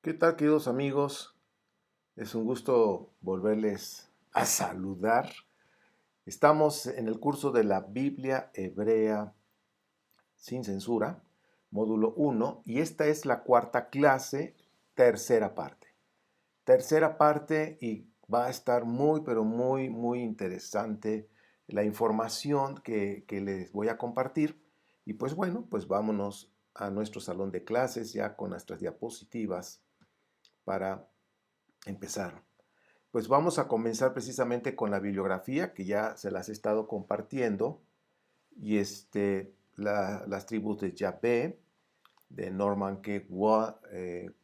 ¿Qué tal, queridos amigos? Es un gusto volverles a saludar. Estamos en el curso de la Biblia Hebrea sin censura, módulo 1, y esta es la cuarta clase, tercera parte. Tercera parte y va a estar pero muy interesante la información que les voy a compartir. Y pues bueno, pues vámonos a nuestro salón de clases ya con nuestras diapositivas para empezar. Pues vamos a comenzar precisamente con la bibliografía que ya se las he estado compartiendo y las tribus de Yahvé, de Norman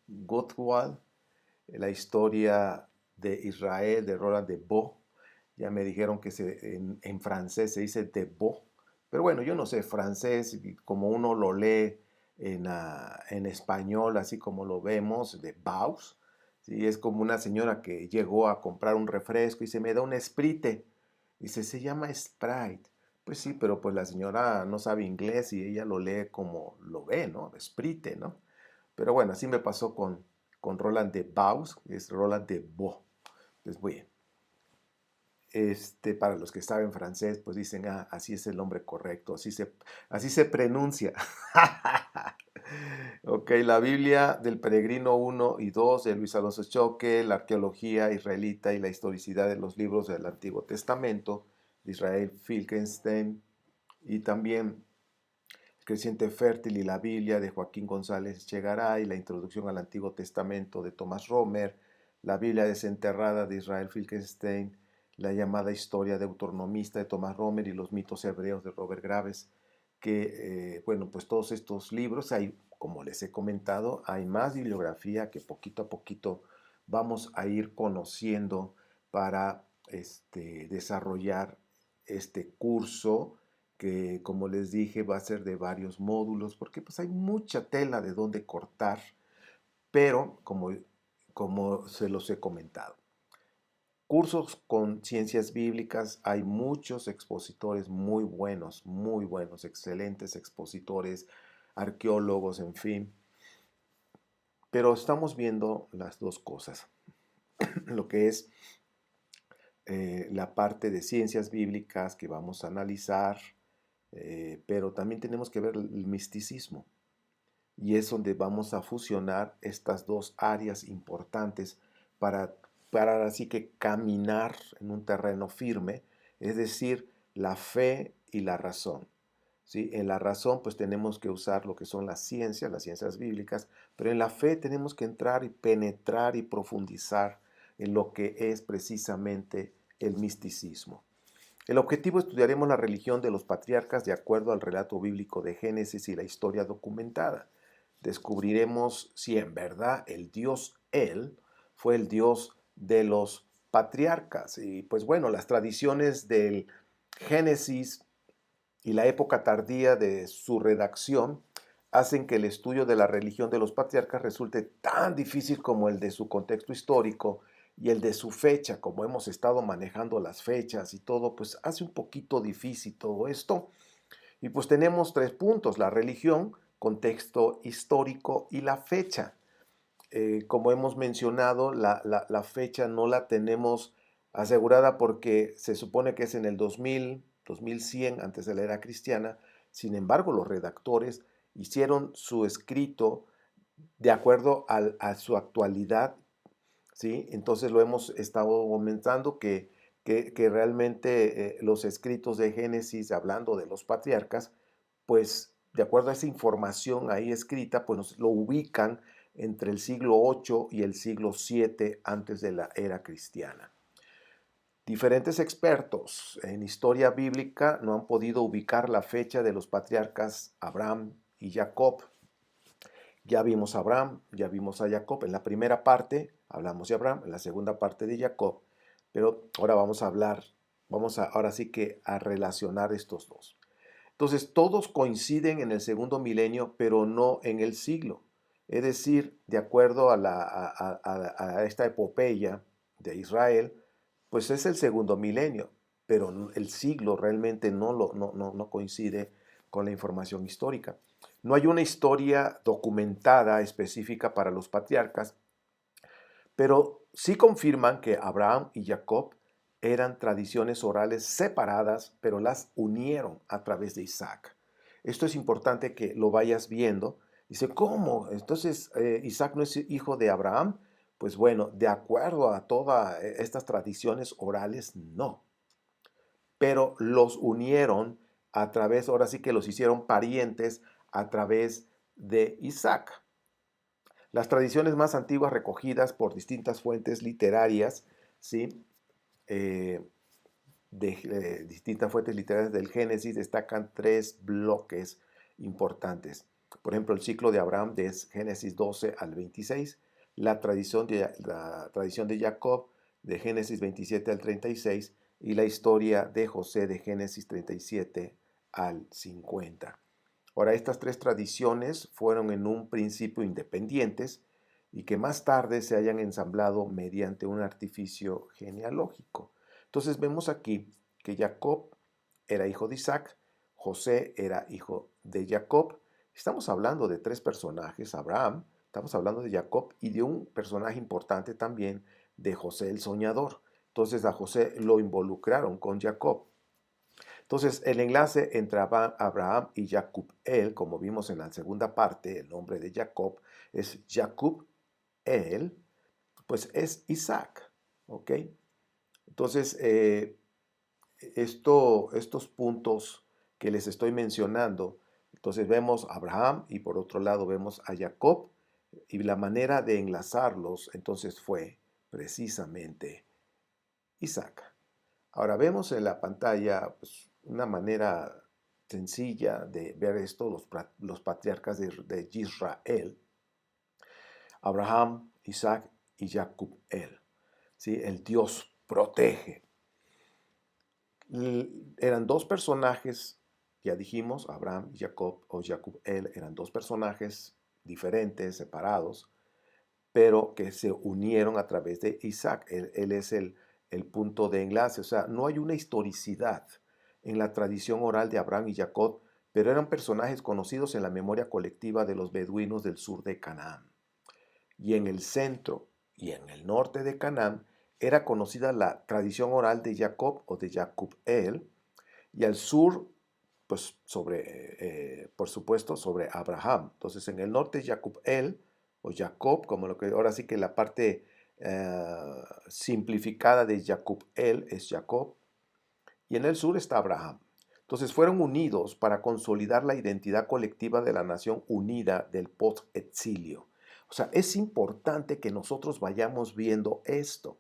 Gottwald, la historia de Israel de Roland de Bo. Ya me dijeron que en francés se dice de Bo, pero bueno, yo no sé francés, y como uno lo lee en español, así como lo vemos, de Baus. ¿Sí? Es como una señora que llegó a comprar un refresco y se me da un Sprite. Dice, se llama Sprite. Pues sí, pero pues la señora no sabe inglés y ella lo lee como lo ve, ¿no? Sprite, ¿no? Pero bueno, así me pasó con Roland de Baus, es Roland de Bo. Pues bien, para los que saben francés, pues dicen, así es el nombre correcto, así se pronuncia. Ok, la Biblia del Peregrino 1 y 2 de Luis Alonso Choque, la arqueología israelita y la historicidad de los libros del Antiguo Testamento, de Israel Finkelstein, y también El creciente fértil y la Biblia de Joaquín González Chegaray, la introducción al Antiguo Testamento de Thomas Romer, la Biblia desenterrada de Israel Finkelstein, la llamada historia deuteronomista de Thomas Romer y los mitos hebreos de Robert Graves, que, bueno, pues todos estos libros, hay, como les he comentado, hay más bibliografía que poquito a poquito vamos a ir conociendo para desarrollar este curso que, como les dije, va a ser de varios módulos, porque pues hay mucha tela de donde cortar, pero como se los he comentado. Cursos con ciencias bíblicas, hay muchos expositores muy buenos, excelentes expositores, arqueólogos, en fin. Pero estamos viendo las dos cosas, lo que es la parte de ciencias bíblicas que vamos a analizar, pero también tenemos que ver el misticismo. Y es donde vamos a fusionar estas dos áreas importantes para así que caminar en un terreno firme, es decir, la fe y la razón. ¿Sí? En la razón pues tenemos que usar lo que son las ciencias bíblicas, pero en la fe tenemos que entrar y penetrar y profundizar en lo que es precisamente el misticismo. El objetivo estudiaremos la religión de los patriarcas de acuerdo al relato bíblico de Génesis y la historia documentada. Descubriremos si en verdad el Dios Él fue el Dios de los patriarcas. Y pues bueno, las tradiciones del Génesis y la época tardía de su redacción hacen que el estudio de la religión de los patriarcas resulte tan difícil como el de su contexto histórico y el de su fecha. Como hemos estado manejando las fechas y todo, pues hace un poquito difícil todo esto. Y pues tenemos 3 puntos: la religión, contexto histórico y la fecha. Como hemos mencionado, la fecha no la tenemos asegurada porque se supone que es en el 2000, 2100 antes de la era cristiana. Sin embargo, los redactores hicieron su escrito de acuerdo a su actualidad, ¿sí? Entonces lo hemos estado comentando que realmente los escritos de Génesis, hablando de los patriarcas, pues de acuerdo a esa información ahí escrita, pues nos lo ubican entre el siglo 8 y el siglo 7 antes de la era cristiana. Diferentes expertos en historia bíblica no han podido ubicar la fecha de los patriarcas Abraham y Jacob. Ya vimos a Abraham, ya vimos a Jacob. En la primera parte hablamos de Abraham, en la segunda parte de Jacob. Pero ahora ahora sí que a relacionar estos dos. Entonces, todos coinciden en el segundo milenio, pero no en el siglo. Es decir, de acuerdo a esta epopeya de Israel, pues es el segundo milenio, pero el siglo realmente no coincide con la información histórica. No hay una historia documentada específica para los patriarcas, pero sí confirman que Abraham y Jacob eran tradiciones orales separadas, pero las unieron a través de Isaac. Esto es importante que lo vayas viendo. Dice, ¿cómo? Entonces, ¿Isaac no es hijo de Abraham? Pues bueno, de acuerdo a todas estas tradiciones orales, no. Pero los unieron a través, ahora sí que los hicieron parientes a través de Isaac. Las tradiciones más antiguas recogidas por distintas fuentes literarias, ¿sí? Eh, distintas fuentes literarias del Génesis destacan tres bloques importantes. Por ejemplo, el ciclo de Abraham de Génesis 12 al 26, la tradición de Jacob de Génesis 27 al 36 y la historia de José de Génesis 37 al 50. Ahora, estas tres tradiciones fueron en un principio independientes y que más tarde se hayan ensamblado mediante un artificio genealógico. Entonces vemos aquí que Jacob era hijo de Isaac, José era hijo de Jacob. Estamos hablando de tres personajes, Abraham, estamos hablando de Jacob y de un personaje importante también de José el soñador. Entonces a José lo involucraron con Jacob. Entonces, el enlace entre Abraham y Jacob-el, como vimos en la segunda parte, el nombre de Jacob es Jacob-el, pues es Isaac, ¿ok? Entonces, estos puntos que les estoy mencionando, entonces vemos a Abraham y por otro lado vemos a Jacob y la manera de enlazarlos entonces fue precisamente Isaac. Ahora vemos en la pantalla pues, una manera sencilla de ver esto, los patriarcas de Israel, Abraham, Isaac y Jacob-el. ¿Sí? El Dios protege. Eran dos personajes, ya dijimos, Abraham y Jacob, o Jacob-el, eran dos personajes diferentes, separados, pero que se unieron a través de Isaac. Él es el punto de enlace. O sea, no hay una historicidad en la tradición oral de Abraham y Jacob, pero eran personajes conocidos en la memoria colectiva de los beduinos del sur de Canaán. Y en el centro y en el norte de Canaán era conocida la tradición oral de Jacob o de Jacob-el, y al sur, pues por supuesto, sobre Abraham. Entonces, en el norte Jacob-el, o Jacob, como lo que ahora sí que la parte simplificada de Jacob-el es Jacob, y en el sur está Abraham. Entonces fueron unidos para consolidar la identidad colectiva de la nación unida del post-exilio. O sea, es importante que nosotros vayamos viendo esto.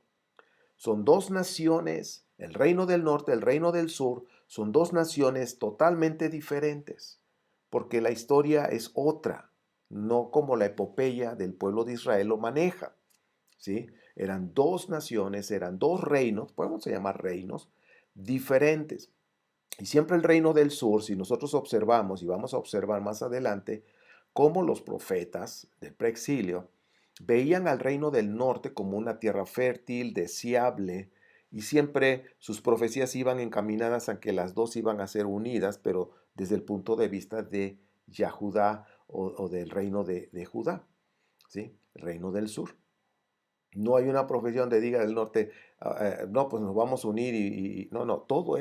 Son dos naciones, el reino del norte, el reino del sur, son dos naciones totalmente diferentes, porque la historia es otra, no como la epopeya del pueblo de Israel lo maneja. ¿Sí? Eran dos naciones, eran dos reinos, podemos llamar reinos, diferentes. Y siempre el reino del sur, si nosotros observamos, y vamos a observar más adelante, cómo los profetas del preexilio veían al reino del norte como una tierra fértil, deseable, y siempre sus profecías iban encaminadas a que las dos iban a ser unidas, pero desde el punto de vista de Yahudá o del reino de Judá, ¿sí? El reino del sur. No hay una profecía donde diga del norte, no, pues nos vamos a unir no, todo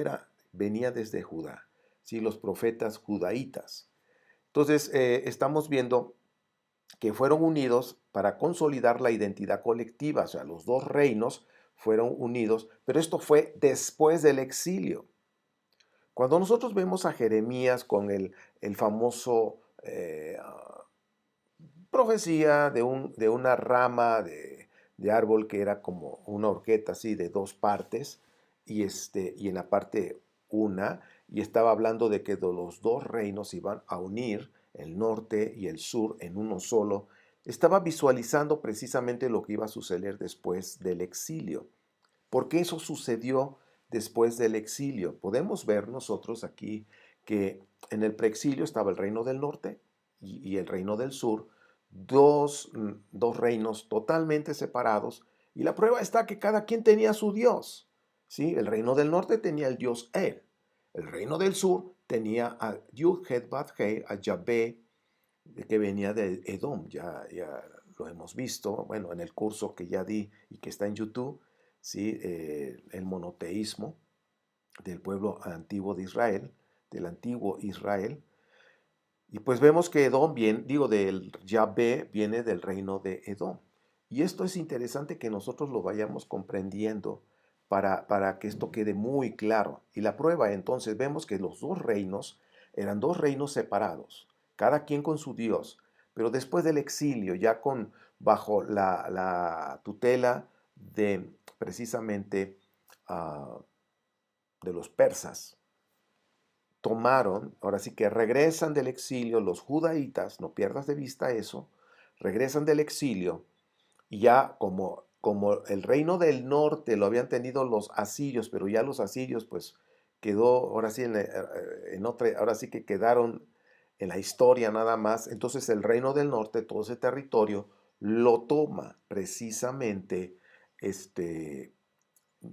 venía desde Judá, ¿sí? Los profetas judaítas. Entonces, estamos viendo que fueron unidos para consolidar la identidad colectiva, o sea, los dos reinos fueron unidos, pero esto fue después del exilio. Cuando nosotros vemos a Jeremías con el famoso profecía de una rama de árbol que era como una horqueta así de dos partes, y en la parte una, y estaba hablando de que los dos reinos iban a unir, el norte y el sur, en uno solo. Estaba visualizando precisamente lo que iba a suceder después del exilio. ¿Por qué eso sucedió después del exilio? Podemos ver nosotros aquí que en el preexilio estaba el reino del norte y el reino del sur, dos reinos totalmente separados, y la prueba está que cada quien tenía su Dios. ¿Sí? El reino del norte tenía el Dios El. El reino del sur tenía a Yud-Het-Bat-Hei, a Yahvé, que venía de Edom. Ya lo hemos visto, bueno, en el curso que ya di y que está en YouTube, ¿sí? El monoteísmo del pueblo antiguo de Israel, del antiguo Israel. Y pues vemos que Edom viene, digo, del Yahvé viene del reino de Edom. Y esto es interesante que nosotros lo vayamos comprendiendo para que esto quede muy claro. Y la prueba, entonces, vemos que los dos reinos eran dos reinos separados, cada quien con su Dios. Pero después del exilio, ya bajo la tutela de precisamente de los persas, tomaron, ahora sí que regresan del exilio los judaítas, no pierdas de vista eso, regresan del exilio y ya como el reino del norte lo habían tenido los asirios, pero ya los asirios pues quedó, ahora sí, en otra, ahora sí que quedaron en la historia nada más, entonces el reino del norte, todo ese territorio, lo toma precisamente este,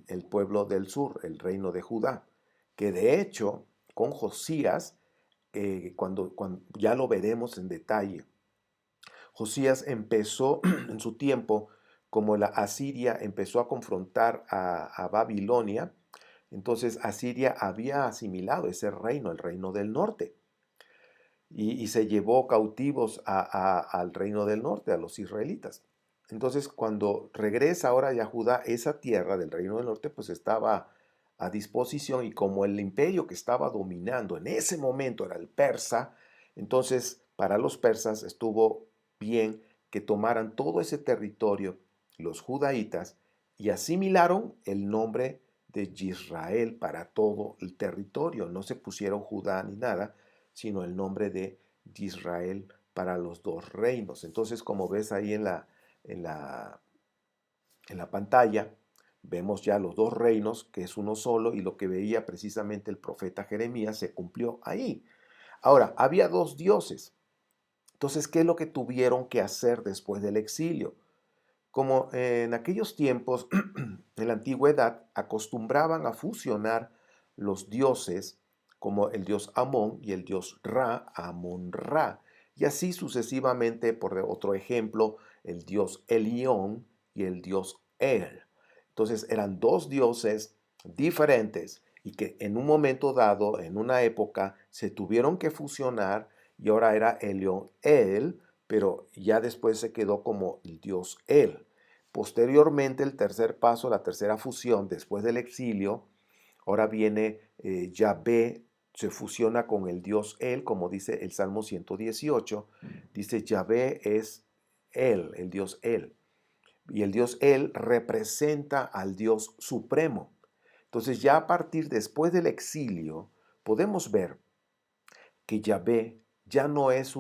el pueblo del sur, el reino de Judá, que de hecho con Josías, cuando ya lo veremos en detalle, Josías empezó en su tiempo, como la Asiria empezó a confrontar a Babilonia, entonces Asiria había asimilado ese reino, el reino del norte, y se llevó cautivos al reino del norte, a los israelitas. Entonces, cuando regresa ahora ya Judá, esa tierra del reino del norte, pues estaba a disposición y como el imperio que estaba dominando en ese momento era el persa, entonces para los persas estuvo bien que tomaran todo ese territorio, los judaítas, y asimilaron el nombre de Israel para todo el territorio. No se pusieron Judá ni nada, sino el nombre de Israel para los dos reinos. Entonces, como ves ahí en la, en la pantalla, vemos ya los dos reinos, que es uno solo, y lo que veía precisamente el profeta Jeremías se cumplió ahí. Ahora, había dos dioses. Entonces, ¿qué es lo que tuvieron que hacer después del exilio? Como en aquellos tiempos, en la antigüedad, acostumbraban a fusionar los dioses como el dios Amón y el dios Ra, Amón-Ra, y así sucesivamente, por otro ejemplo, el dios Elión y el dios El. Entonces eran dos dioses diferentes y que en un momento dado, en una época, se tuvieron que fusionar y ahora era Elión El, pero ya después se quedó como el dios El. Posteriormente, el tercer paso, la tercera fusión, después del exilio, ahora viene Yahvé, se fusiona con el dios El, como dice el Salmo 118, dice Yahvé es Él, el dios El, y el dios El representa al Dios Supremo. Entonces ya a partir después del exilio, podemos ver que Yahvé ya no es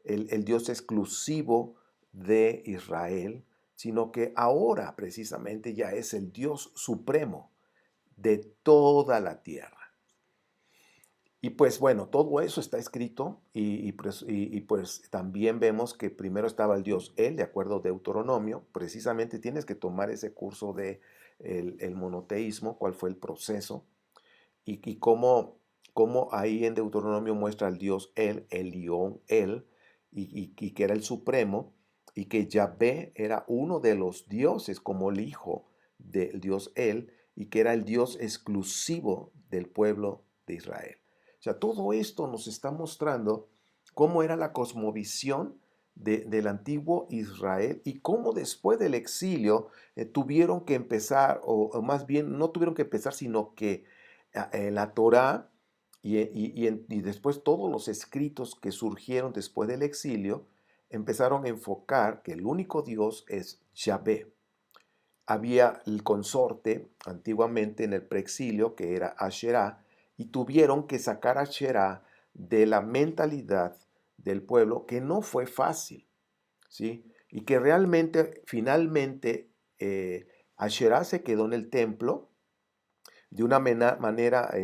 el Dios exclusivo de Israel, sino que ahora precisamente ya es el Dios supremo de toda la tierra. Y pues bueno, todo eso está escrito pues también vemos que primero estaba el Dios Él, de acuerdo a Deuteronomio. Precisamente tienes que tomar ese curso de el monoteísmo, cuál fue el proceso y cómo ahí en Deuteronomio muestra al Dios Él, Elión, Él, y que era el supremo, y que Yahvé era uno de los dioses como el hijo del Dios Él, y que era el Dios exclusivo del pueblo de Israel. O sea, todo esto nos está mostrando cómo era la cosmovisión del antiguo Israel y cómo después del exilio tuvieron que empezar, o más bien no tuvieron que empezar, sino que la Torá y después todos los escritos que surgieron después del exilio empezaron a enfocar que el único Dios es Yahvé. Había el consorte antiguamente en el preexilio que era Asherá y tuvieron que sacar a Asherá de la mentalidad del pueblo, que no fue fácil, ¿sí? Y que realmente, finalmente, Asherá se quedó en el templo de una manera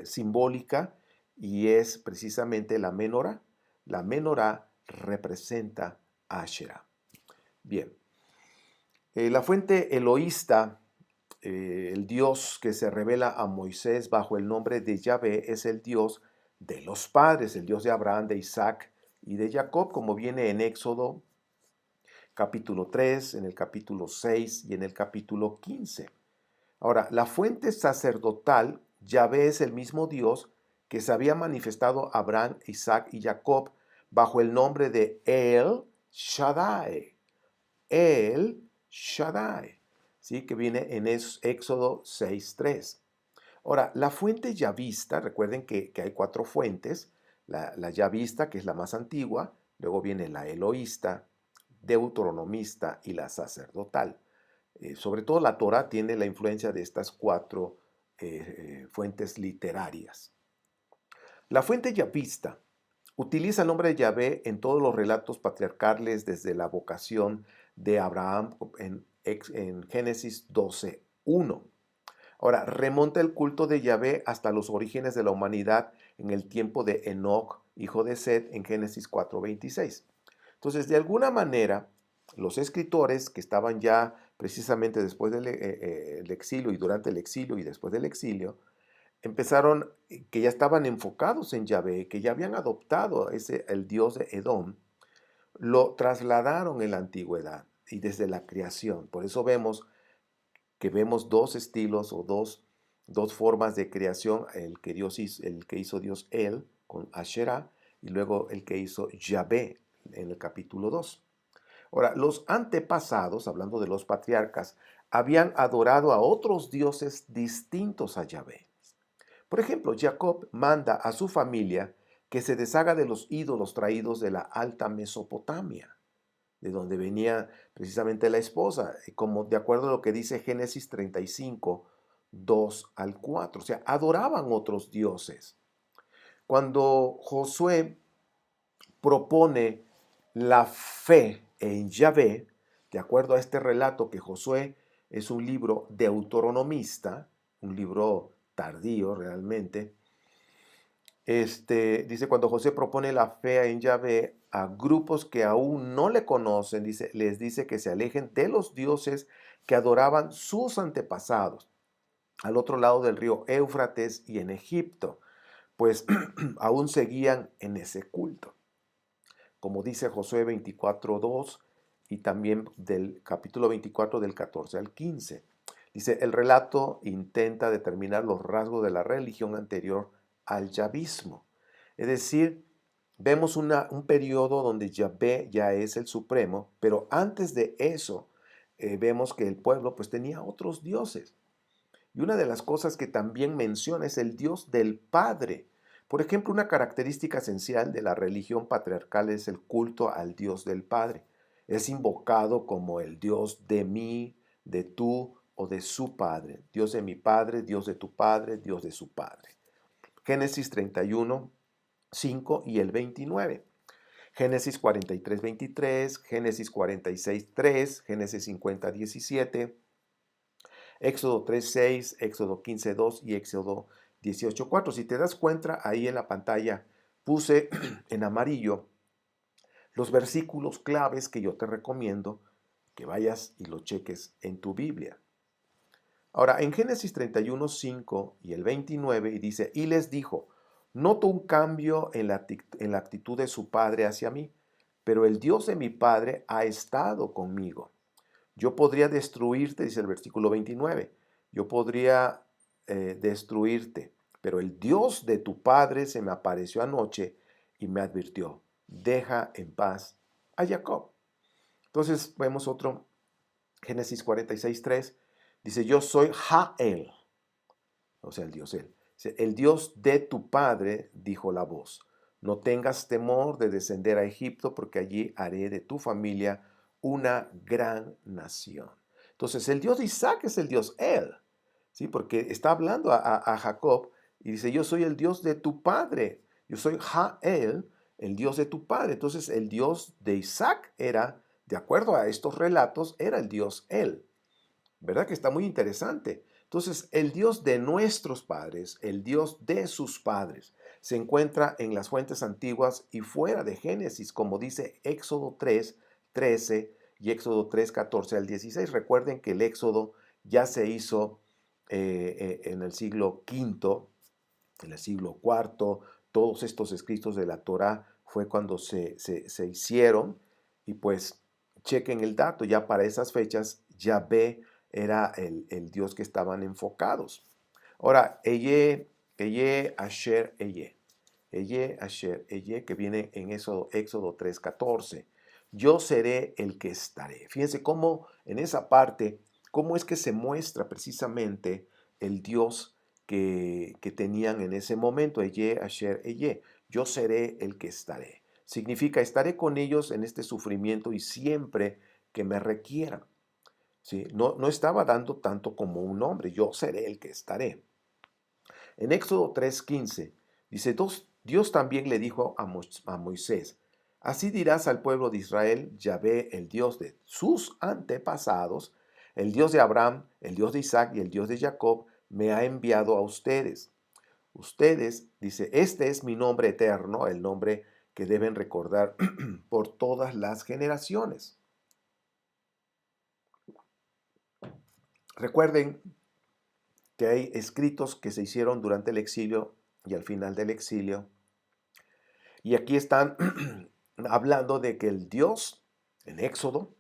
simbólica y es precisamente la menorá. La menorá representa a Asherah. Bien, la fuente eloísta, el Dios que se revela a Moisés bajo el nombre de Yahvé, es el Dios de los padres, el Dios de Abraham, de Isaac y de Jacob, como viene en Éxodo capítulo 3, en el capítulo 6 y en el capítulo 15. Ahora, la fuente sacerdotal, Yahvé, es el mismo Dios que se había manifestado a Abraham, Isaac y Jacob bajo el nombre de El Shaddai. El Shaddai, ¿sí? Que viene en Éxodo 6:3. Ahora, la fuente yavista, recuerden que hay cuatro fuentes, la yavista, que es la más antigua, luego viene la eloísta, deuteronomista y la sacerdotal. Sobre todo la Torah tiene la influencia de estas cuatro fuentes literarias. La fuente yavista utiliza el nombre de Yahvé en todos los relatos patriarcales desde la vocación de Abraham en Génesis 12:1. Ahora, remonta el culto de Yahvé hasta los orígenes de la humanidad en el tiempo de Enoc, hijo de Set, en Génesis 4:26. Entonces, de alguna manera, los escritores que estaban ya precisamente después del exilio y durante el exilio y después del exilio, empezaron, que ya estaban enfocados en Yahvé, que ya habían adoptado el Dios de Edom, lo trasladaron en la antigüedad y desde la creación. Por eso vemos dos estilos o dos formas de creación, el que hizo Dios él con Asherah y luego el que hizo Yahvé en el capítulo 2. Ahora, los antepasados, hablando de los patriarcas, habían adorado a otros dioses distintos a Yahvé. Por ejemplo, Jacob manda a su familia que se deshaga de los ídolos traídos de la alta Mesopotamia, de donde venía precisamente la esposa, como de acuerdo a lo que dice Génesis 35, 2 al 4. O sea, adoraban otros dioses. Cuando Josué propone la fe en Yahvé, de acuerdo a este relato que Josué es un libro deuteronomista, un libro tardío realmente, dice, cuando José propone la fe en Yahvé a grupos que aún no le conocen, les dice que se alejen de los dioses que adoraban sus antepasados al otro lado del río Éufrates y en Egipto, pues aún seguían en ese culto. Como dice Josué 24:2 y también del capítulo 24 del 14 al 15. Dice, el relato intenta determinar los rasgos de la religión anterior al yavismo. Es decir, vemos un periodo donde Yahvé ya es el supremo, pero antes de eso vemos que el pueblo pues tenía otros dioses. Y una de las cosas que también menciona es el Dios del Padre. Por ejemplo, una característica esencial de la religión patriarcal es el culto al Dios del Padre. Es invocado como el Dios de mí, de tú o de su Padre. Dios de mi Padre, Dios de tu Padre, Dios de su Padre. Génesis 31, 5 y el 29. Génesis 43, 23, Génesis 46, 3, Génesis 50, 17, Éxodo 3, 6, Éxodo 15, 2 y Éxodo 18, 4. Si te das cuenta, ahí en la pantalla puse en amarillo los versículos claves que yo te recomiendo que vayas y lo cheques en tu Biblia. Ahora, en Génesis 31, 5 y el 29, y dice, y les dijo, noto un cambio en la actitud de su padre hacia mí, pero el Dios de mi padre ha estado conmigo. Yo podría destruirte, dice el versículo 29, yo podría destruirte, pero el Dios de tu padre se me apareció anoche y me advirtió, deja en paz a Jacob. Entonces vemos otro, Génesis 46, 3, dice, yo soy Jael, o sea, el Dios él. El Dios de tu padre, dijo la voz, no tengas temor de descender a Egipto, porque allí haré de tu familia una gran nación. Entonces, el Dios de Isaac es el Dios él, ¿sí? Porque está hablando a Jacob y dice, yo soy el Dios de tu padre, yo soy Jael, el Dios de tu padre. Entonces, el Dios de Isaac era, de acuerdo a estos relatos, era el Dios él. ¿Verdad que está muy interesante? Entonces, el Dios de nuestros padres, el Dios de sus padres. se encuentra en las fuentes antiguas y fuera de Génesis, como dice Éxodo 3:13 y Éxodo 3:14 al 16. Recuerden que el Éxodo ya se hizo en el siglo V, en el siglo IV. Todos estos escritos de la Torá fue cuando se hicieron, y pues chequen el dato, ya para esas fechas Yahvé era el Dios que estaban enfocados. Ahora, Eye, Asher, Asher, que viene en Éxodo 3:14. Yo seré el que estaré. Fíjense cómo en esa parte, cómo es que se muestra precisamente el Dios que tenían en ese momento. Eye, Asher, yo seré el que estaré. Significa, estaré con ellos en este sufrimiento y siempre que me requieran. ¿Sí? No estaba dando tanto como un nombre, yo seré el que estaré. En Éxodo 3:15 dice, Dios también le dijo a Moisés, así dirás al pueblo de Israel, Yahvé, el Dios de sus antepasados, el Dios de Abraham, el Dios de Isaac y el Dios de Jacob, me ha enviado a ustedes. Ustedes, dice, este es mi nombre eterno, el nombre que deben recordar por todas las generaciones. Recuerden que hay escritos que se hicieron durante el exilio y al final del exilio. Y aquí están hablando de que el Dios, en Éxodo,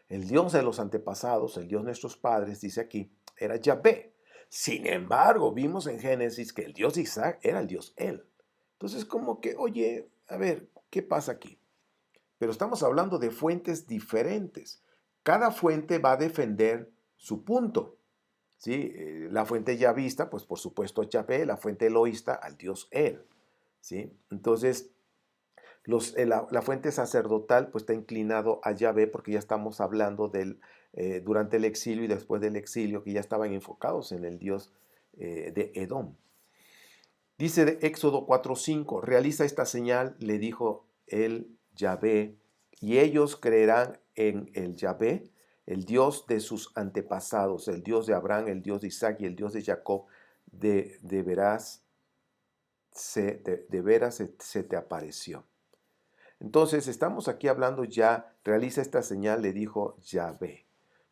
el Dios de los antepasados, el Dios de nuestros padres, dice aquí, era Yahvé. Sin embargo, vimos en Génesis que el Dios de Isaac era el Dios él. Entonces, como que, oye, a ver, ¿qué pasa aquí? Pero estamos hablando de fuentes diferentes. Cada fuente va a defender su punto. ¿Sí? La fuente yavista, pues por supuesto Yahvé, la fuente eloísta al Dios él. ¿Sí? Entonces, la fuente sacerdotal pues está inclinado a Yahvé, porque ya estamos hablando durante el exilio y después del exilio, que ya estaban enfocados en el Dios de Edom. Dice de Éxodo 4:5, realiza esta señal, le dijo el Yahvé, y ellos creerán en el Yahvé, el Dios de sus antepasados, el Dios de Abraham, el Dios de Isaac y el Dios de Jacob. De veras se te apareció. Entonces, estamos aquí hablando ya, realiza esta señal, le dijo Yahvé.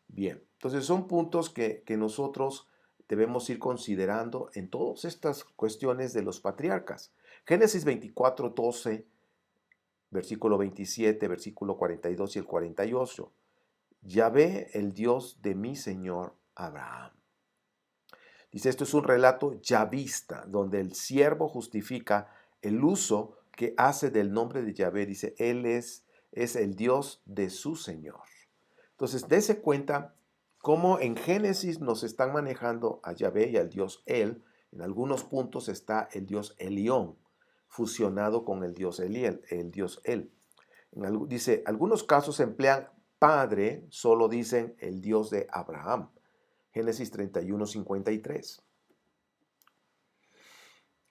Bien, entonces son puntos que nosotros debemos ir considerando en todas estas cuestiones de los patriarcas. Génesis 24:12, versículo 27, versículo 42 y el 48. Yahvé, el Dios de mi Señor Abraham. Dice, esto es un relato yavista, donde el siervo justifica el uso que hace del nombre de Yahvé. Dice, Él es el Dios de su Señor. Entonces, dése cuenta cómo en Génesis nos están manejando a Yahvé y al Dios Él. En algunos puntos está el Dios Elión, fusionado con el Dios Eliel, el Dios Él. Dice, algunos casos emplean Padre, solo dicen el Dios de Abraham. Génesis 31:53.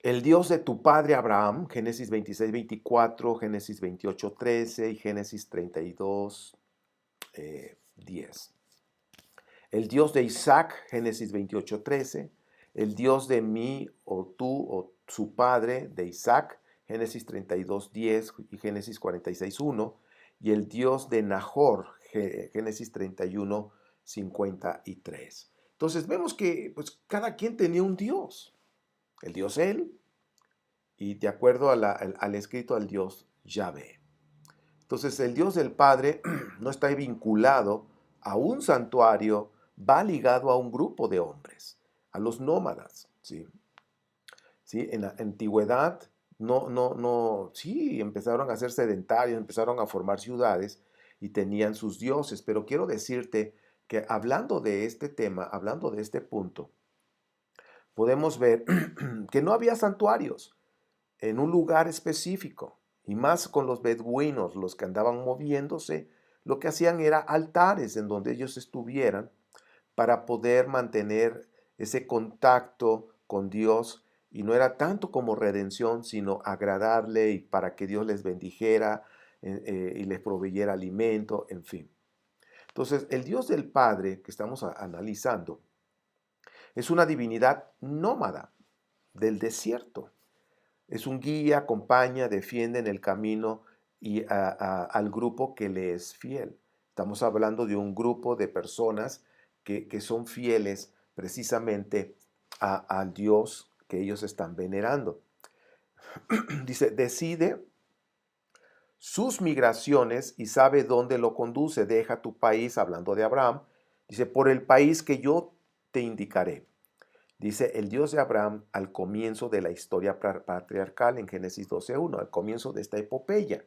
El Dios de tu padre Abraham, Génesis 26:24, Génesis 28:13 y Génesis 32:10. El Dios de Isaac, Génesis 28:13. El Dios de mí o tú o su padre de Isaac, Génesis 32:10 y Génesis 46:1. Y el Dios de Nahor, Génesis 31:53. Entonces vemos que pues, cada quien tenía un Dios. El Dios él, y de acuerdo al escrito, al Dios Yahvé. Entonces el Dios del Padre no está vinculado a un santuario, va ligado a un grupo de hombres, a los nómadas. ¿Sí? ¿Sí? En la antigüedad, sí, empezaron a ser sedentarios, empezaron a formar ciudades y tenían sus dioses, pero quiero decirte que hablando de este tema, hablando de este punto, podemos ver que no había santuarios en un lugar específico, y más con los beduinos, los que andaban moviéndose, lo que hacían era altares en donde ellos estuvieran para poder mantener ese contacto con Dios, y no era tanto como redención, sino agradarle y para que Dios les bendijera y les proveyera alimento, en fin. Entonces, el Dios del Padre que estamos analizando es una divinidad nómada del desierto. Es un guía, acompaña, defiende en el camino y al grupo que le es fiel. Estamos hablando de un grupo de personas que son fieles precisamente al Dios que ellos están venerando. Dice, decide sus migraciones y sabe dónde lo conduce. Deja tu país, hablando de Abraham. Dice, por el país que yo te indicaré. Dice el Dios de Abraham al comienzo de la historia patriarcal en Génesis 12:1, al comienzo de esta epopeya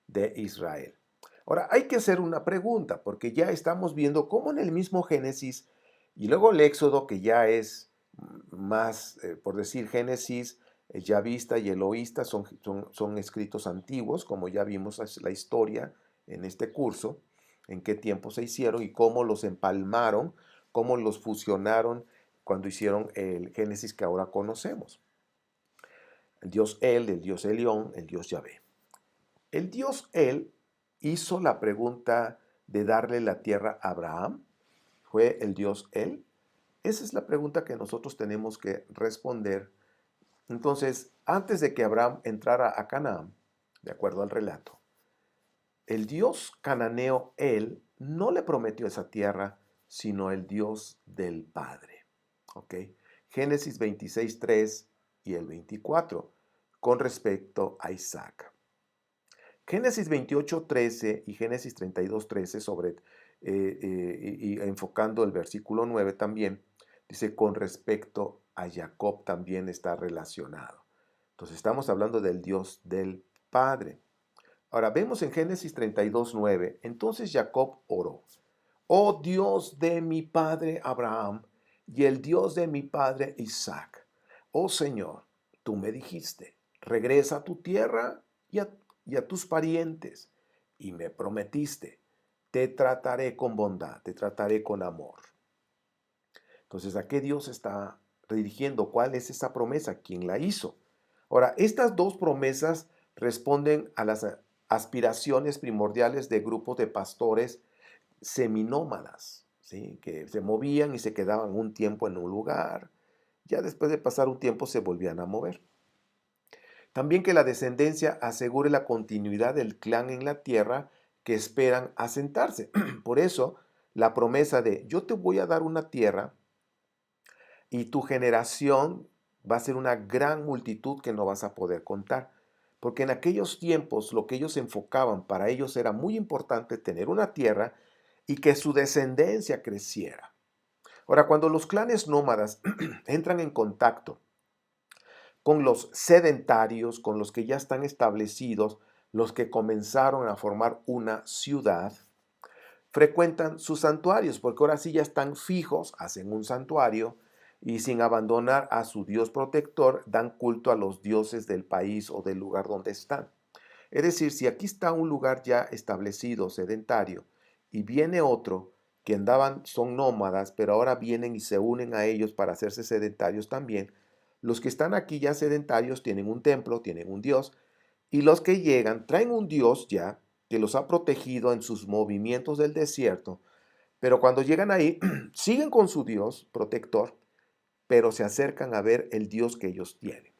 de Israel. Ahora, hay que hacer una pregunta, porque ya estamos viendo cómo en el mismo Génesis y luego el Éxodo, que ya es más, por decir, Génesis, Yavista y Eloísta son escritos antiguos, como ya vimos la historia en este curso, en qué tiempo se hicieron y cómo los empalmaron, cómo los fusionaron cuando hicieron el Génesis que ahora conocemos. El Dios el Dios Elión, el Dios Yahvé. El Dios El hizo la pregunta de darle la tierra a Abraham. ¿Fue el Dios Él? Esa es la pregunta que nosotros tenemos que responder. Entonces, antes de que Abraham entrara a Canaán, de acuerdo al relato, el Dios cananeo Él no le prometió esa tierra, sino el Dios del Padre. ¿Ok? Génesis 26:3 y el 24, con respecto a Isaac. Génesis 28:13 y Génesis 32:13 y enfocando el versículo 9 también, dice con respecto a Jacob también está relacionado. Entonces estamos hablando del Dios del Padre. Ahora vemos en Génesis 32:9, entonces Jacob oró, oh Dios de mi padre Abraham y el Dios de mi padre Isaac, oh Señor, tú me dijiste, regresa a tu tierra y a tus parientes, y me prometiste, te trataré con bondad, te trataré con amor. Entonces, ¿a qué Dios está dirigiendo? ¿Cuál es esa promesa? ¿Quién la hizo? Ahora, estas dos promesas responden a las aspiraciones primordiales de grupos de pastores seminómadas, ¿sí? Que se movían y se quedaban un tiempo en un lugar. Ya después de pasar un tiempo se volvían a mover. También que la descendencia asegure la continuidad del clan en la tierra que esperan asentarse. Por eso, la promesa de yo te voy a dar una tierra y tu generación va a ser una gran multitud que no vas a poder contar. Porque en aquellos tiempos lo que ellos enfocaban, para ellos era muy importante tener una tierra y que su descendencia creciera. Ahora, cuando los clanes nómadas entran en contacto con los sedentarios, con los que ya están establecidos, los que comenzaron a formar una ciudad, frecuentan sus santuarios, porque ahora sí ya están fijos, hacen un santuario y sin abandonar a su Dios protector, dan culto a los dioses del país o del lugar donde están. Es decir, si aquí está un lugar ya establecido, sedentario, y viene otro que andaban, son nómadas, pero ahora vienen y se unen a ellos para hacerse sedentarios también, los que están aquí ya sedentarios tienen un templo, tienen un Dios, y los que llegan traen un Dios ya que los ha protegido en sus movimientos del desierto, pero cuando llegan ahí, siguen con su Dios protector, pero se acercan a ver el Dios que ellos tienen.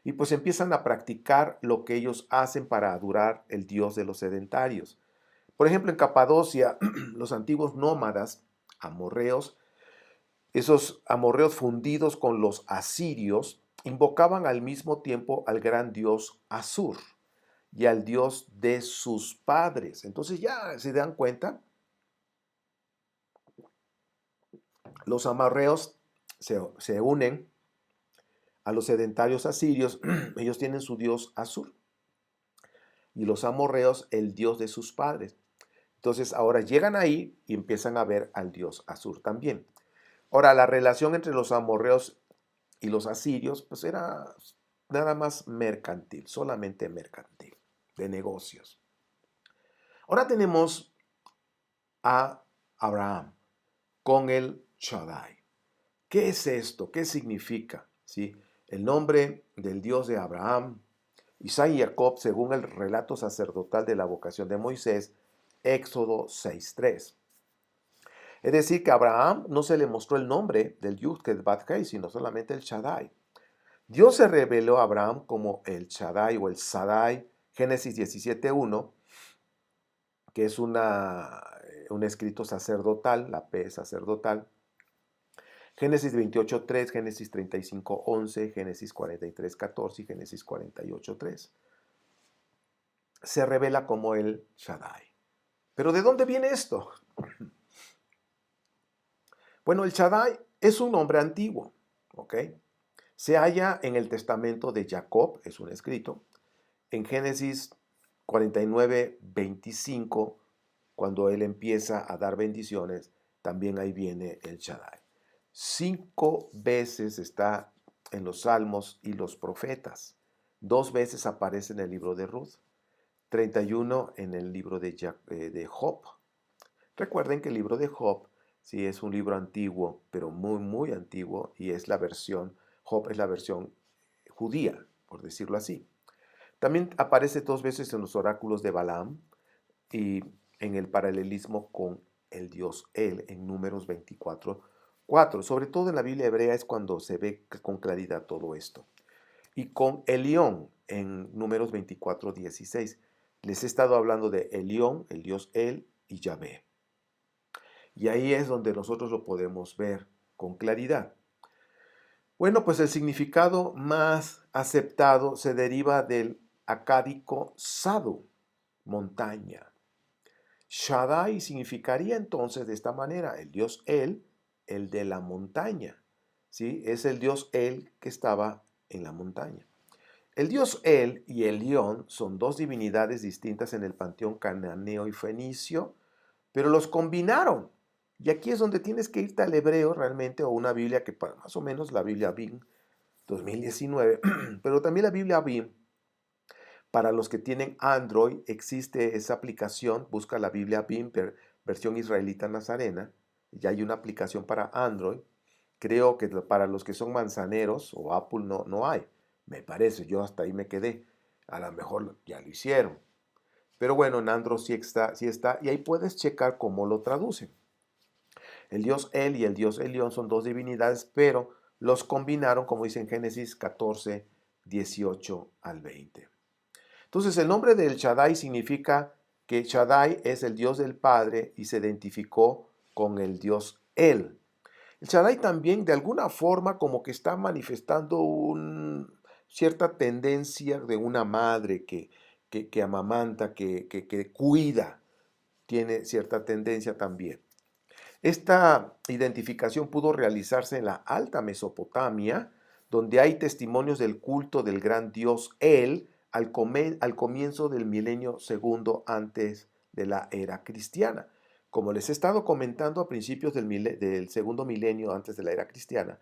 Y pues empiezan a practicar lo que ellos hacen para adorar el Dios de los sedentarios. Por ejemplo, en Capadocia, los antiguos nómadas amorreos, esos amorreos fundidos con los asirios, invocaban al mismo tiempo al gran dios Asur y al dios de sus padres. Entonces ya se dan cuenta, los amorreos se unen a los sedentarios asirios, ellos tienen su dios Asur y los amorreos el dios de sus padres. Entonces ahora llegan ahí y empiezan a ver al dios Asur también. Ahora, la relación entre los amorreos y los asirios, pues era nada más mercantil, solamente mercantil, de negocios. Ahora tenemos a Abraham con el Shaddai. ¿Qué es esto? ¿Qué significa? ¿Sí? El nombre del Dios de Abraham, Isaac y Jacob, según el relato sacerdotal de la vocación de Moisés, Éxodo 6:3. Es decir, que a Abraham no se le mostró el nombre del Yud-Ket-Bat-Hei, sino solamente el Shaddai. Dios se reveló a Abraham como el Shaddai o el Sadai, Génesis 17:1, que es un escrito sacerdotal, la P sacerdotal. Génesis 28:3, Génesis 35:11, Génesis 43:14 y Génesis 48:3. Se revela como el Shaddai. ¿Pero de dónde viene esto? Bueno, el Shaddai es un nombre antiguo, ¿ok? Se halla en el testamento de Jacob, es un escrito, en Génesis 49:25, cuando él empieza a dar bendiciones, también ahí viene el Shaddai. 5 veces está en los Salmos y los profetas. 2 veces aparece en el libro de Ruth. 31 en el libro de Job. Recuerden que el libro de Job sí es un libro antiguo, pero muy, muy antiguo, y es la versión, Job es la versión judía, por decirlo así. También aparece 2 veces en los oráculos de Balaam y en el paralelismo con el dios El en Números 24:4. Sobre todo en la Biblia hebrea es cuando se ve con claridad todo esto. Y con Elión en Números 24:16. Les he estado hablando de Elión, el dios El y Yahvé. Y ahí es donde nosotros lo podemos ver con claridad. Bueno, pues el significado más aceptado se deriva del acádico Sadu, montaña. Shaddai significaría entonces de esta manera, el dios el de la montaña. ¿Sí? Es el dios El que estaba en la montaña. El dios El y Elión son 2 divinidades distintas en el panteón cananeo y fenicio, pero los combinaron. Y aquí es donde tienes que irte al hebreo realmente, o una Biblia que más o menos la Biblia BIM 2019, pero también la Biblia BIM. Para los que tienen Android, existe esa aplicación, busca la Biblia BIM, versión israelita nazarena, ya hay una aplicación para Android. Creo que para los que son manzaneros o Apple no hay, me parece, yo hasta ahí me quedé. A lo mejor ya lo hicieron. Pero bueno, en Android sí está, y ahí puedes checar cómo lo traducen. El dios El y el dios Elión son 2 divinidades, pero los combinaron, como dice en Génesis 14, 18 al 20. Entonces, el nombre del Shaddai significa que Shaddai es el Dios del Padre y se identificó con el Dios El. El Shaddai también, de alguna forma, como que está manifestando cierta tendencia de una madre que amamanta, que cuida, tiene cierta tendencia también. Esta identificación pudo realizarse en la Alta Mesopotamia, donde hay testimonios del culto del gran dios El al comienzo del milenio segundo antes de la era cristiana. Como les he estado comentando a principios del segundo milenio antes de la era cristiana,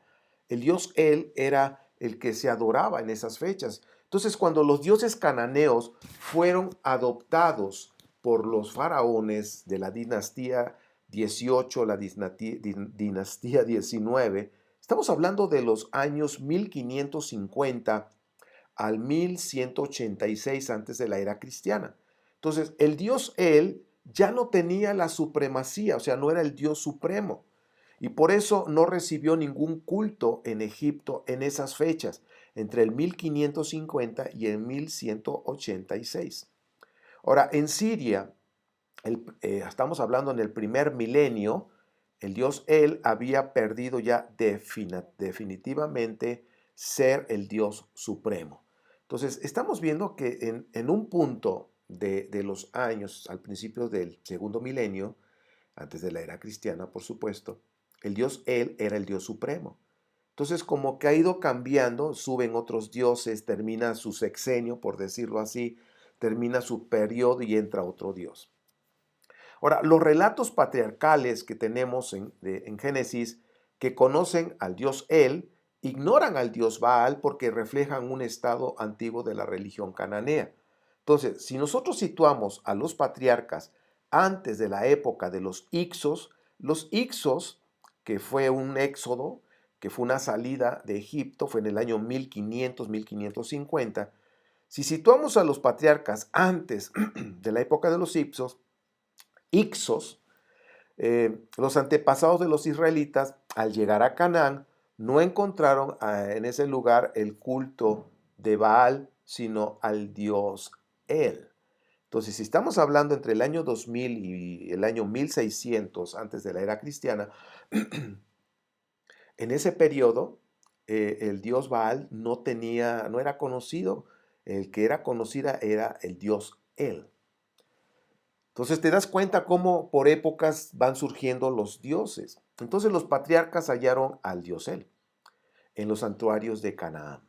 el dios El era el que se adoraba en esas fechas. Entonces, cuando los dioses cananeos fueron adoptados por los faraones de la dinastía 18, la dinastía 19, estamos hablando de los años 1550 al 1186 antes de la era cristiana. Entonces, el dios El ya no tenía la supremacía, o sea, no era el dios supremo. Y por eso no recibió ningún culto en Egipto en esas fechas, entre el 1550 y el 1186. Ahora, en Siria, estamos hablando en el primer milenio, el dios El había perdido ya definitivamente ser el dios supremo. Entonces, estamos viendo que en un punto de los años, al principio del segundo milenio, antes de la era cristiana, por supuesto, el dios El era el dios supremo. Entonces, como que ha ido cambiando, suben otros dioses, termina su sexenio, por decirlo así, termina su periodo y entra otro dios. Ahora, los relatos patriarcales que tenemos en Génesis, que conocen al dios El, ignoran al dios Baal porque reflejan un estado antiguo de la religión cananea. Entonces, si nosotros situamos a los patriarcas antes de la época de los Ixos, que fue un éxodo, que fue una salida de Egipto, fue en el año 1500, 1550. Si situamos a los patriarcas antes de la época de los Ixos, los antepasados de los israelitas, al llegar a Canaán, no encontraron en ese lugar el culto de Baal, sino al dios El. Entonces, si estamos hablando entre el año 2000 y el año 1600 antes de la era cristiana, en ese periodo el dios Baal no era conocido, el que era conocida era el dios El. Entonces te das cuenta cómo por épocas van surgiendo los dioses. Entonces los patriarcas hallaron al dios El en los santuarios de Canaán.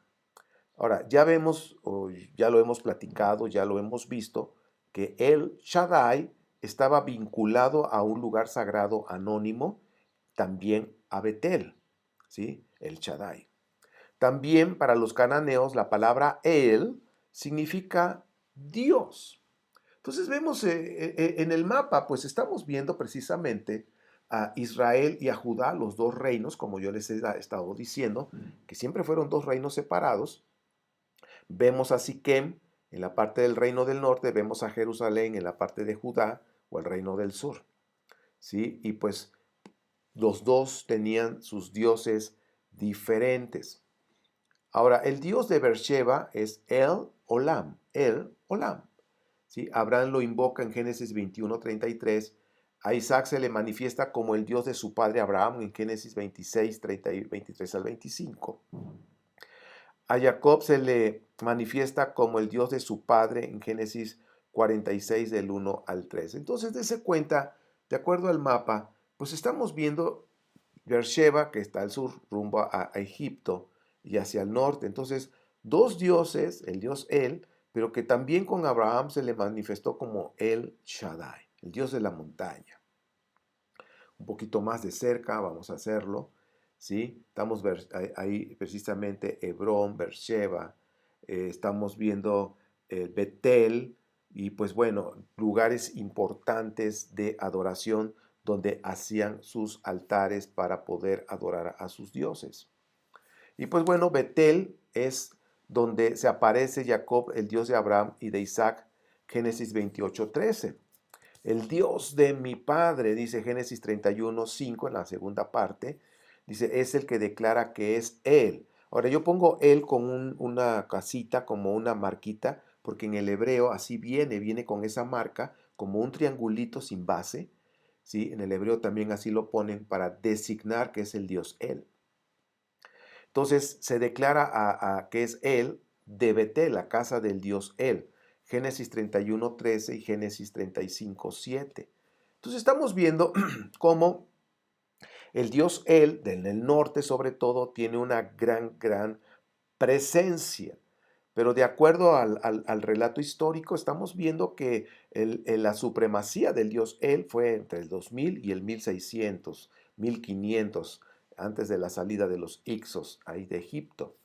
Ahora, ya vemos, o ya lo hemos platicado, ya lo hemos visto, que el Shaddai estaba vinculado a un lugar sagrado anónimo, también a Betel, ¿sí? El Shaddai. También para los cananeos la palabra El significa Dios. Entonces vemos en el mapa, pues estamos viendo precisamente a Israel y a Judá, los dos reinos, como yo les he estado diciendo, que siempre fueron dos reinos separados. Vemos a Siquem en la parte del reino del norte, vemos a Jerusalén en la parte de Judá o el reino del sur. ¿Sí? Y pues los dos tenían sus dioses diferentes. Ahora, el dios de Beersheba es El Olam, El Olam. ¿Sí? Abraham lo invoca en Génesis 21:33. A Isaac se le manifiesta como el Dios de su padre Abraham en Génesis 26, 23 al 25. A Jacob se le manifiesta como el Dios de su padre en Génesis 46 del 1 al 3. Entonces, dése cuenta, de acuerdo al mapa, pues estamos viendo Beersheba, que está al sur, rumbo a Egipto, y hacia el norte. Entonces, dos dioses, el dios El, pero que también con Abraham se le manifestó como El Shaddai, el dios de la montaña. Un poquito más de cerca, vamos a hacerlo, ¿sí? Estamos ahí precisamente Hebrón, Beersheba, estamos viendo Betel, y pues bueno, lugares importantes de adoración donde hacían sus altares para poder adorar a sus dioses. Y pues bueno, Betel es donde se aparece Jacob, el Dios de Abraham y de Isaac, Génesis 28:13. El Dios de mi padre, dice Génesis 31:5 en la segunda parte, dice, es el que declara que es Él. Ahora yo pongo Él con una casita, como una marquita, porque en el hebreo así viene con esa marca, como un triangulito sin base. ¿Sí? En el hebreo también así lo ponen para designar que es el Dios Él. Entonces se declara a que es Él de Betel, la casa del Dios Él. Génesis 31:13 y Génesis 35:7. Entonces estamos viendo cómo el Dios Él, en el norte sobre todo, tiene una gran presencia. Pero de acuerdo al relato histórico, estamos viendo que la supremacía del Dios Él fue entre el 2000 y el 1600, 1500, antes de la salida de los Ixos, ahí de Egipto.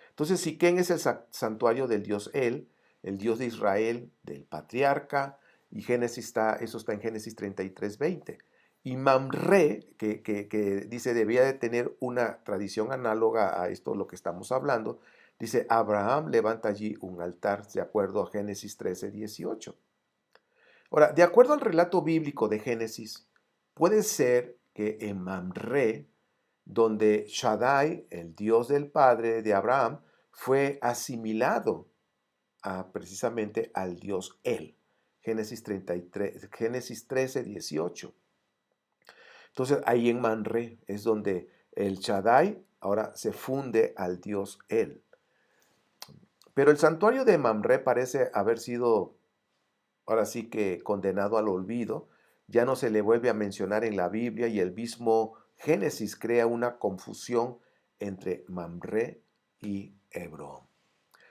Entonces, Siquén es el santuario del Dios El, el Dios de Israel, del patriarca, y eso está en Génesis 33:20. Y Mamre, que dice debía de tener una tradición análoga a esto, lo que estamos hablando, dice, Abraham levanta allí un altar, de acuerdo a Génesis 13:18. Ahora, de acuerdo al relato bíblico de Génesis, puede ser que en Mamre, donde Shaddai, el Dios del padre de Abraham, fue asimilado precisamente al Dios El. Génesis 33, Génesis 13:18. Entonces ahí en Mamre es donde el Shaddai ahora se funde al Dios El. Pero el santuario de Mamre parece haber sido ahora sí que condenado al olvido, ya no se le vuelve a mencionar en la Biblia y el mismo Génesis crea una confusión entre Mamre y Hebrón.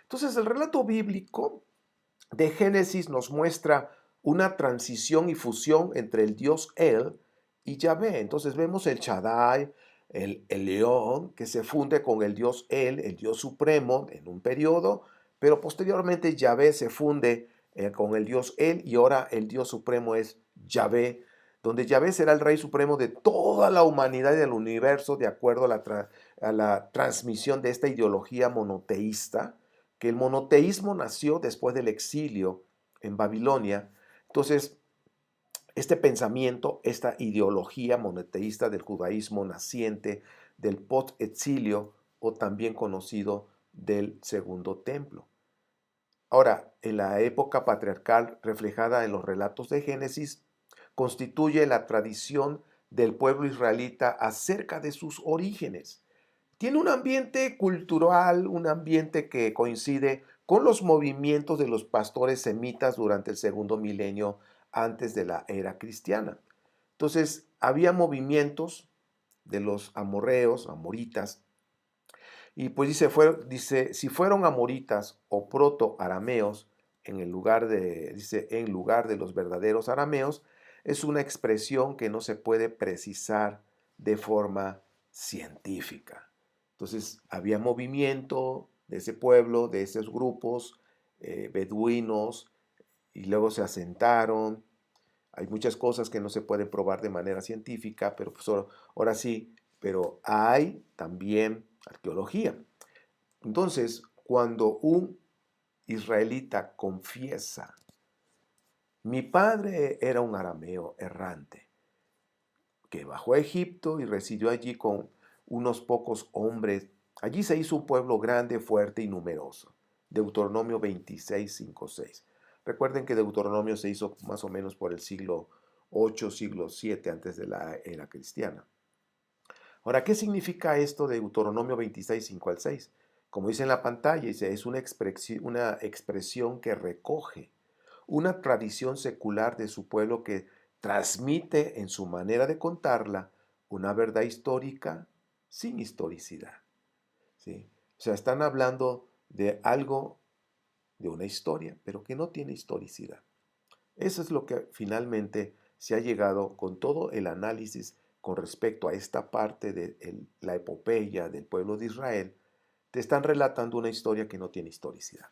Entonces el relato bíblico de Génesis nos muestra una transición y fusión entre el Dios El y Yahvé. Entonces vemos el Shaddai, el león, que se funde con el Dios el Dios supremo, en un periodo, pero posteriormente Yahvé se funde con el Dios El y ahora el Dios supremo es Yahvé, donde Yahvé será el Rey Supremo de toda la humanidad y del universo, de acuerdo a la transmisión de esta ideología monoteísta, que el monoteísmo nació después del exilio en Babilonia. Entonces, este pensamiento, esta ideología monoteísta del judaísmo naciente del post-exilio o también conocido del Segundo Templo. Ahora, en la época patriarcal reflejada en los relatos de Génesis, constituye la tradición del pueblo israelita acerca de sus orígenes. Tiene un ambiente cultural, un ambiente que coincide con los movimientos de los pastores semitas durante el segundo milenio antes de la era cristiana. Entonces, había movimientos de los amorreos, amoritas, y pues dice, si fueron amoritas o proto-arameos, en lugar de los verdaderos arameos, es una expresión que no se puede precisar de forma científica. Entonces, había movimiento de ese pueblo, de esos grupos beduinos, y luego se asentaron. Hay muchas cosas que no se pueden probar de manera científica, pero pues ahora sí, pero hay también arqueología. Entonces, cuando un israelita confiesa, mi padre era un arameo errante, que bajó a Egipto y residió allí con unos pocos hombres. Allí se hizo un pueblo grande, fuerte y numeroso. Deuteronomio 26, 5, 6. Recuerden que Deuteronomio se hizo más o menos por el siglo 8, siglo 7 antes de la era cristiana. Ahora, ¿qué significa esto de Deuteronomio 26, 5 al 6? Como dice en la pantalla, es una expresión que recoge una tradición secular de su pueblo que transmite en su manera de contarla una verdad histórica sin historicidad. ¿Sí? O sea, están hablando de algo, de una historia, pero que no tiene historicidad. Eso es lo que finalmente se ha llegado con todo el análisis con respecto a esta parte de la epopeya del pueblo de Israel. Te están relatando una historia que no tiene historicidad.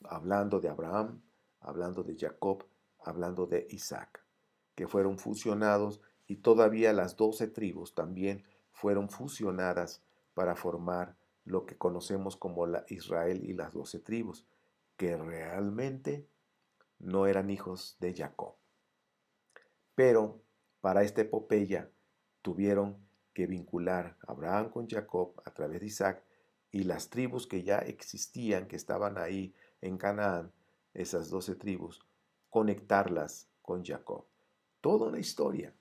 Hablando de Abraham, hablando de Jacob, hablando de Isaac, que fueron fusionados y todavía las 12 tribus también fueron fusionadas para formar lo que conocemos como la Israel y las 12 tribus, que realmente no eran hijos de Jacob. Pero para esta epopeya tuvieron que vincular a Abraham con Jacob a través de Isaac y las tribus que ya existían, que estaban ahí en Canaán, esas 12 tribus, conectarlas con Jacob. Toda una historia.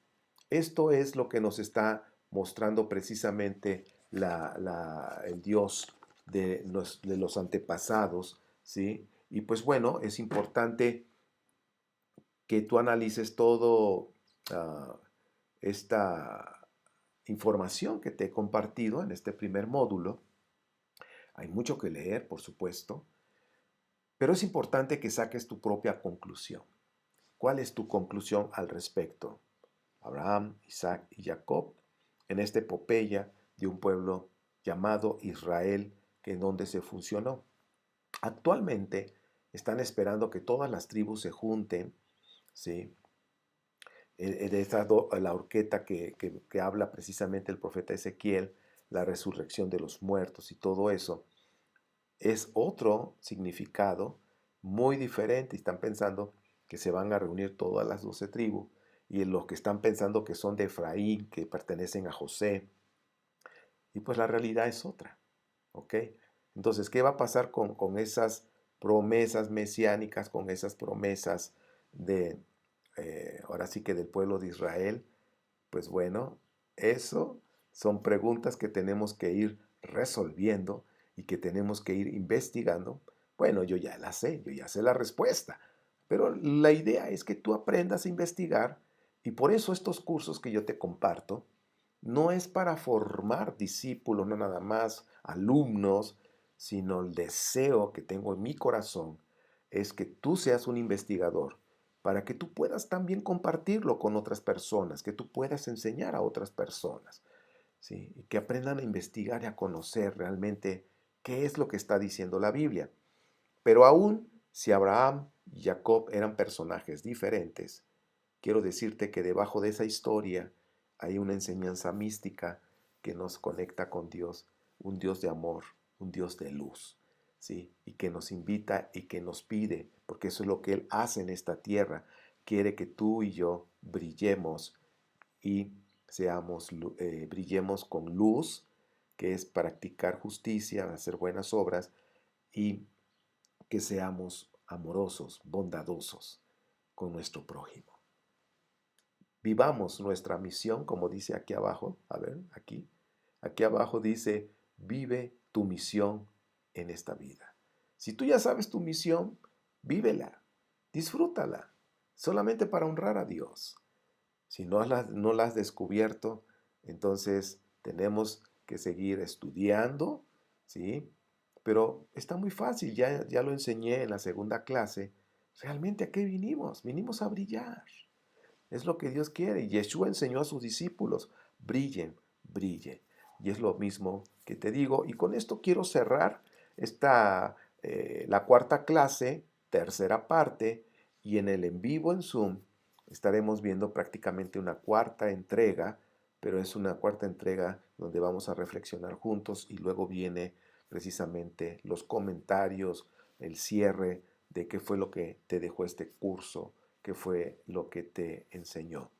Esto es lo que nos está mostrando precisamente el Dios de los antepasados, ¿sí? Y pues bueno, es importante que tú analices todo esta información que te he compartido en este primer módulo. Hay mucho que leer, por supuesto, pero es importante que saques tu propia conclusión. ¿Cuál es tu conclusión al respecto? Abraham, Isaac y Jacob en esta epopeya de un pueblo llamado Israel, que en donde se funcionó. Actualmente están esperando que todas las tribus se junten, ¿sí? De la horqueta que habla precisamente el profeta Ezequiel, la resurrección de los muertos y todo eso, es otro significado muy diferente. Están pensando que se van a reunir todas las 12 tribus y en los que están pensando que son de Efraín, que pertenecen a José. Y pues la realidad es otra. ¿Ok? Entonces, ¿qué va a pasar con esas promesas mesiánicas, con esas promesas de, ahora sí que del pueblo de Israel? Pues bueno, eso son preguntas que tenemos que ir resolviendo y que tenemos que ir investigando. Bueno, yo ya la sé, yo ya sé la respuesta, pero la idea es que tú aprendas a investigar y por eso estos cursos que yo te comparto no es para formar discípulos, no nada más alumnos, sino el deseo que tengo en mi corazón es que tú seas un investigador para que tú puedas también compartirlo con otras personas, que tú puedas enseñar a otras personas, ¿sí? Y que aprendan a investigar y a conocer realmente qué es lo que está diciendo la Biblia. Pero aún si Abraham y Jacob eran personajes diferentes, quiero decirte que debajo de esa historia hay una enseñanza mística que nos conecta con Dios, un Dios de amor, un Dios de luz, ¿sí? Y que nos invita y que nos pide, porque eso es lo que Él hace en esta tierra, quiere que tú y yo brillemos y brillemos con luz, que es practicar justicia, hacer buenas obras, y que seamos amorosos, bondadosos con nuestro prójimo. Vivamos nuestra misión, como dice aquí abajo. A ver, aquí abajo dice, vive tu misión en esta vida. Si tú ya sabes tu misión, vívela, disfrútala, solamente para honrar a Dios. Si no la has descubierto, entonces tenemos que seguir estudiando, ¿sí? Pero está muy fácil, ya lo enseñé en la segunda clase. ¿Realmente a qué vinimos? Vinimos a brillar. Es lo que Dios quiere. Y Yeshua enseñó a sus discípulos, brillen, brillen. Y es lo mismo que te digo. Y con esto quiero cerrar la cuarta clase, tercera parte, y en el en vivo en Zoom estaremos viendo prácticamente una cuarta entrega, pero es una cuarta entrega donde vamos a reflexionar juntos y luego viene precisamente los comentarios, el cierre de qué fue lo que te dejó este curso, qué fue lo que te enseñó.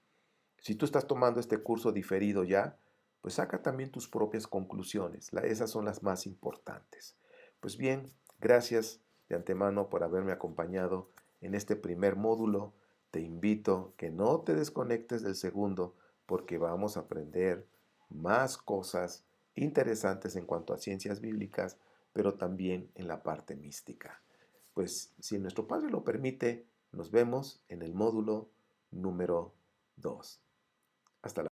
Si tú estás tomando este curso diferido ya, pues saca también tus propias conclusiones. Esas son las más importantes. Pues bien, gracias de antemano por haberme acompañado en este primer módulo. Te invito que no te desconectes del segundo porque vamos a aprender más cosas interesantes en cuanto a ciencias bíblicas, pero también en la parte mística. Pues si nuestro Padre lo permite, nos vemos en el módulo número 2. Hasta la